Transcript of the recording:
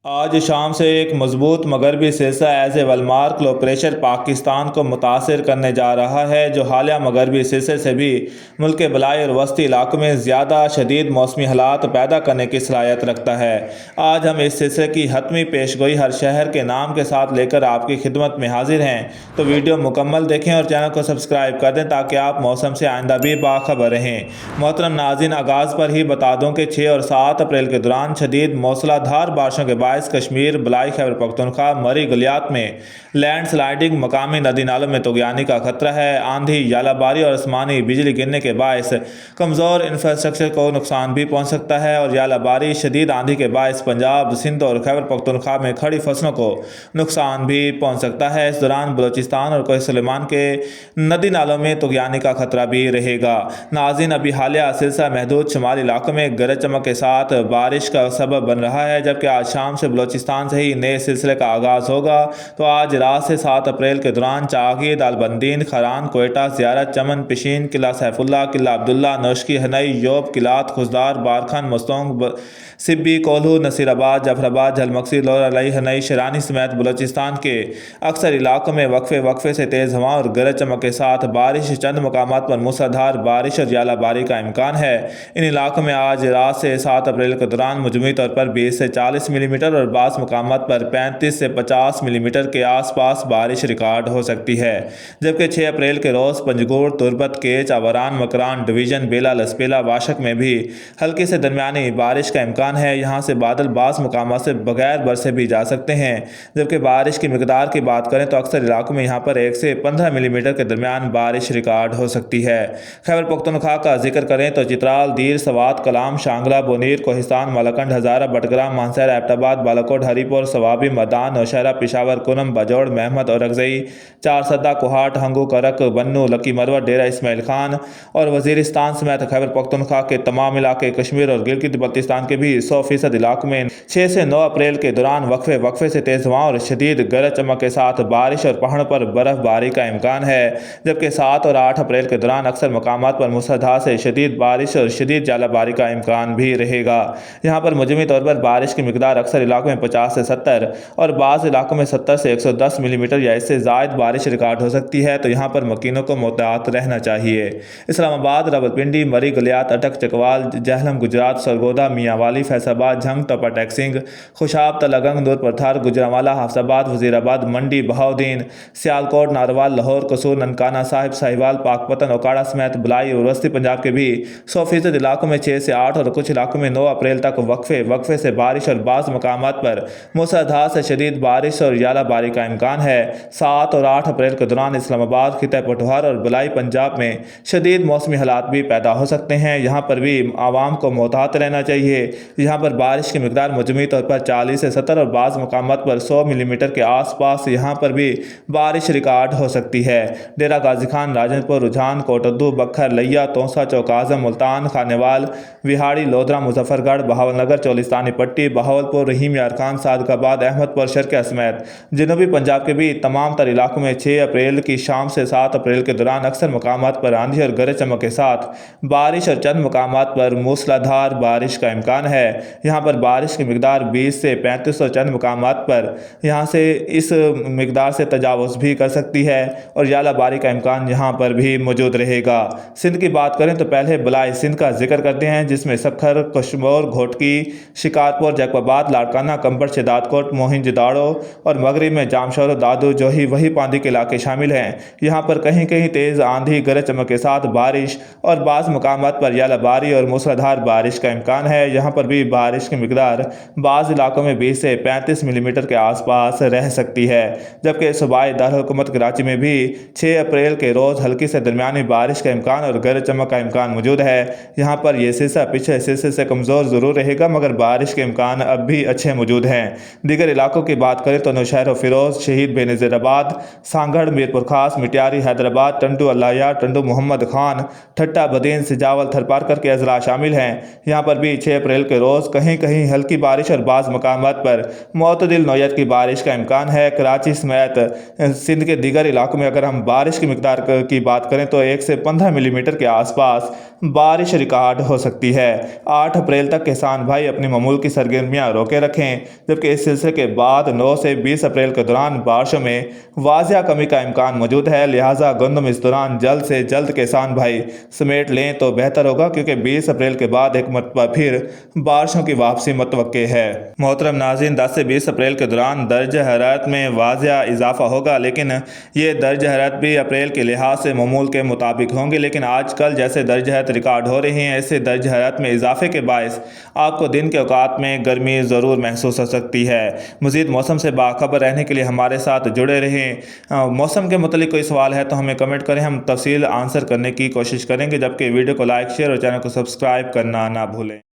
آج شام سے ایک مضبوط مغربی سلسلہ as a well marked low pressure Pakistan کو متاثر کرنے جا رہا ہے، جو حالیہ مغربی سلسلے سے بھی ملک کے بالائی اور وسطی علاقوں میں زیادہ شدید موسمی حالات پیدا کرنے کی صلاحیت رکھتا ہے۔ آج ہم اس سلسلے کی حتمی پیشگوئی ہر شہر کے نام کے ساتھ لے کر آپ کی خدمت میں حاضر ہیں، تو ویڈیو مکمل دیکھیں اور چینل کو سبسکرائب کر دیں تاکہ آپ موسم سے آئندہ بھی باخبر رہیں۔ محترم ناظرین، آغاز پر ہی بتا دوں کہ 6 اور 7 اپریل کے دوران شدید موسلا دھار بارشوں کے باعث کشمیر، بالائی خیبر پختونخوا، مری گلیات میں لینڈ سلائیڈنگ، مقامی ندی نالوں میں طغیانی کا خطرہ ہے۔ آندھی، ژالہ باری اور آسمانی بجلی گرنے کے باعث کمزور انفراسٹرکچر کو نقصان بھی پہنچ سکتا ہے، اور ژالہ باری، شدید آندھی کے باعث پنجاب، سندھ اور خیبر پختونخوا میں کھڑی فصلوں کو نقصان بھی پہنچ سکتا ہے۔ اس دوران بلوچستان اور کوہ سلیمان کے ندی نالوں میں طغیانی کا خطرہ بھی رہے گا۔ ناظرین، ابھی حالیہ سلسلہ محدود شمالی علاقوں میں گرج چمک کے ساتھ بارش کا سبب بن رہا ہے، جبکہ آج شام سے بلوچستان سے ہی نئے سلسلے کا آغاز ہوگا۔ تو آج رات سے 7 اپریل کے دوران چاغی، دالبندین، کھران، کوئٹہ، زیارت، چمن، پشین، قلعہ سیف اللہ، قلعہ عبداللہ، نوشکی، ہنئی، یوب، قلات، خزدار، بارکھن، مستونگ، سبی، کولہو، نصیر آباد، جعفر آباد، جھل مکسی، لور علی، ہنئی، شیرانی سمیت بلوچستان کے اکثر علاقوں میں وقفے وقفے سے تیز ہوائیں اور گرج چمک کے ساتھ بارش، چند مقامات پر موسلادھار بارش اور ژالہ باری کا امکان ہے۔ ان علاقوں میں آج رات سے 7 اپریل کے دوران مجموعی طور پر 20 سے 40 ملی میٹر اور بعض مقامات پر 35 سے 50 ملی میٹر کے آس پاس بارش ریکارڈ ہو سکتی ہے، جبکہ 6 اپریل کے روز پنجگور، تربت، کیچ، آوران، مکران ڈویژن، بیلا، لسپیلا، واشک میں بھی ہلکی سے درمیانی بارش کا امکان ہے۔ یہاں سے بادل بعض مقامات سے بغیر برسے بھی جا سکتے ہیں، جبکہ بارش کی مقدار کی بات کریں تو اکثر علاقوں میں یہاں پر 1 سے 15 ملی میٹر کے درمیان بارش ریکارڈ ہو سکتی ہے۔ خیبر پختونخوا کا ذکر کریں تو چترال، دیر، سوات، کلام، شانگلہ، بونیر، کوہستان، مالاکنڈ، ہزارہ، بٹگرام، مانسہر، ایبٹ آباد، بالاکوٹ، ہری پور، سوابی، مردان، نوشہرہ، پشاور، کنم، باجوڑ، محمد اور رگزئی، چارسدہ، کوہاٹ، ہنگو، کرک، بنو، لکی مروہ، ڈیرہ اسماعیل خان اور وزیرستان سمیت خیبر پختونخوا کے تمام علاقے، کشمیر اور گلگت بلتستان کے بھی 100% علاقوں میں 6 سے 9 اپریل کے دوران وقفے وقفے سے تیز ہوائیں اور شدید گرج چمک کے ساتھ بارش اور پہاڑوں پر برف باری کا امکان ہے، جبکہ 7 اور 8 اپریل کے دوران اکثر مقامات پر موسلادھار سے شدید بارش اور شدید ژالہ باری کا امکان بھی رہے گا۔ یہاں پر مجموعی طور پر بارش کی مقدار اکثر علاقوں میں 50 سے 70 اور بعض علاقوں میں 70 سے 110 ملی میٹر یا اس سے زائد بارش ریکارڈ ہو سکتی ہے، تو یہاں پر مکینوں کو محتاط رہنا چاہیے۔ اسلام آباد، راولپنڈی، مری گلیات، اٹک، چکوال، جہلم، گجرات، سرگودا، میاں والی، فیصل آباد، جھنگ، ٹوپا ٹیکسنگ، خوشاب، تلگنگ، نورپور تھر، گوجرانوالہ، حافظ آباد، وزیر آباد، منڈی، بہاؤدین، سیالکوٹ، ناروال، لاہور، قصور، ننکانہ صاحب، ساہیوال، پاکپتن، اوکاڑہ سمیت بالائی اور وسطی پنجاب کے بھی 100% علاقوں میں 6 سے 8 اور کچھ علاقوں میں 9 اپریل تک وقفے وقفے سے بارش اور بعض مقامات پر موسلادھار سے شدید بارش اور ژالہ باری کا امکان ہے۔ 7 اور 8 اپریل کے دوران اسلام آباد، خطہ پٹوہر اور بالائی پنجاب میں شدید موسمی حالات بھی پیدا ہو سکتے ہیں۔ یہاں پر بھی عوام کو محتاط رہنا چاہیے۔ یہاں پر بارش کی مقدار مجموعی طور پر 40 سے 70 اور بعض مقامات پر 100 ملی میٹر کے آس پاس یہاں پر بھی بارش ریکارڈ ہو سکتی ہے۔ ڈیرہ غازی خان، راجن پور، رجحان، کوٹدو، بکھر، لیا، تونسا، چوک اعظم، ملتان، خانیوال، وہاڑی، لودھرا، مظفر گڑھ، بہاول نگر، چولستانی پٹی، بہاولپور، رحیم یار خان، صادق آباد، احمد پور، شرقیہ سمیت جنوبی پنجاب کے بھی تمام تر علاقوں میں 6 اپریل کی شام سے 7 اپریل کے دوران اکثر مقامات پر آندھی اور گرج چمک کے ساتھ بارش اور چند مقامات پر موسلادھار بارش کا امکان ہے۔ یہاں پر بارش کی مقدار 20 سے 35 اور چند مقامات پر یہاں سے اس مقدار سے تجاوز بھی کر سکتی ہے، اور ژالہ باری کا امکان یہاں پر بھی موجود رہے گا۔ سندھ کی بات کریں تو پہلے بالائی سندھ کا ذکر کرتے ہیں، جس میں سکھر، کشمور، گھوٹکی، شکارپور، جیکب آباد، لاڑکانہ، کمبر، شداد کوٹ، موہن جداڑو اور مغرب میں جامشورو، دادو، جوہی، وہی پاندی کے علاقے شامل ہیں۔ یہاں پر کہیں کہیں تیز آندھی، گرج چمک کے ساتھ بارش اور بعض مقامات پر ژالہ باری اور موسلادھار بارش کا امکان ہے۔ یہاں پر بھی بارش کی مقدار بعض علاقوں میں 20 سے 35 ملی میٹر کے آس پاس رہ سکتی ہے، جبکہ صوبائی دارالحکومت کراچی میں بھی 6 اپریل کے روز ہلکی سے درمیانی بارش کا امکان اور گرج چمک کا امکان موجود ہے۔ یہاں پر یہ سلسلہ پچھلے سلسلے سے کمزور ضرور رہے گا، مگر بارش کے امکان اب بھی اچھے موجود ہیں۔ دیگر علاقوں کی بات کریں تو نوشہر و فیروز، شہید بے نظیر آباد، سانگھڑ، میرپور خاص، مٹیاری، حیدرآباد، ٹنڈو اللہ، ٹنڈو محمد خان، ٹھٹہ بدین، سجاول، تھرپارکر کے اضلاع شامل ہیں۔ یہاں پر بھی 6 اپریل کے روز کہیں کہیں ہلکی بارش اور بعض مقامات پر معتدل نوعیت کی بارش کا امکان ہے۔ کراچی سمیت سندھ کے دیگر علاقوں میں اگر ہم بارش کی مقدار کی بات کریں تو 1 سے 15 ملی میٹر کے آس پاس بارش ریکارڈ ہو سکتی ہے۔ 8 اپریل تک کسان بھائی اپنی معمول کی سرگرمیاں روکے رکھیں، جبکہ اس سلسلے کے بعد 9 سے 20 اپریل کے دوران بارشوں میں واضح کمی کا امکان موجود ہے، لہٰذا گندم اس دوران جلد سے جلد کسان بھائی سمیٹ لیں تو بہتر ہوگا، کیونکہ 20 اپریل کے بعد ایک مرتبہ پھر بارشوں کی واپسی متوقع ہے۔ محترم ناظرین، 10 سے 20 اپریل کے دوران درجہ حرارت میں واضح اضافہ ہوگا، لیکن یہ درجہ حرارت بھی اپریل کے لحاظ سے معمول کے مطابق ہوں گے، لیکن آج کل جیسے درجہ حرارت ریکارڈ ہو رہی ہیں، ایسے درجہ حرارت میں اضافے کے باعث آپ کو دن کے اوقات میں گرمی ضرور محسوس ہو سکتی ہے۔ مزید موسم سے باخبر رہنے کے لیے ہمارے ساتھ جڑے رہیں۔ موسم کے متعلق کوئی سوال ہے تو ہمیں کمنٹ کریں، ہم تفصیل آنسر کرنے کی کوشش کریں گے، جبکہ ویڈیو کو لائک، شیئر اور چینل کو سبسکرائب کرنا نہ بھولیں۔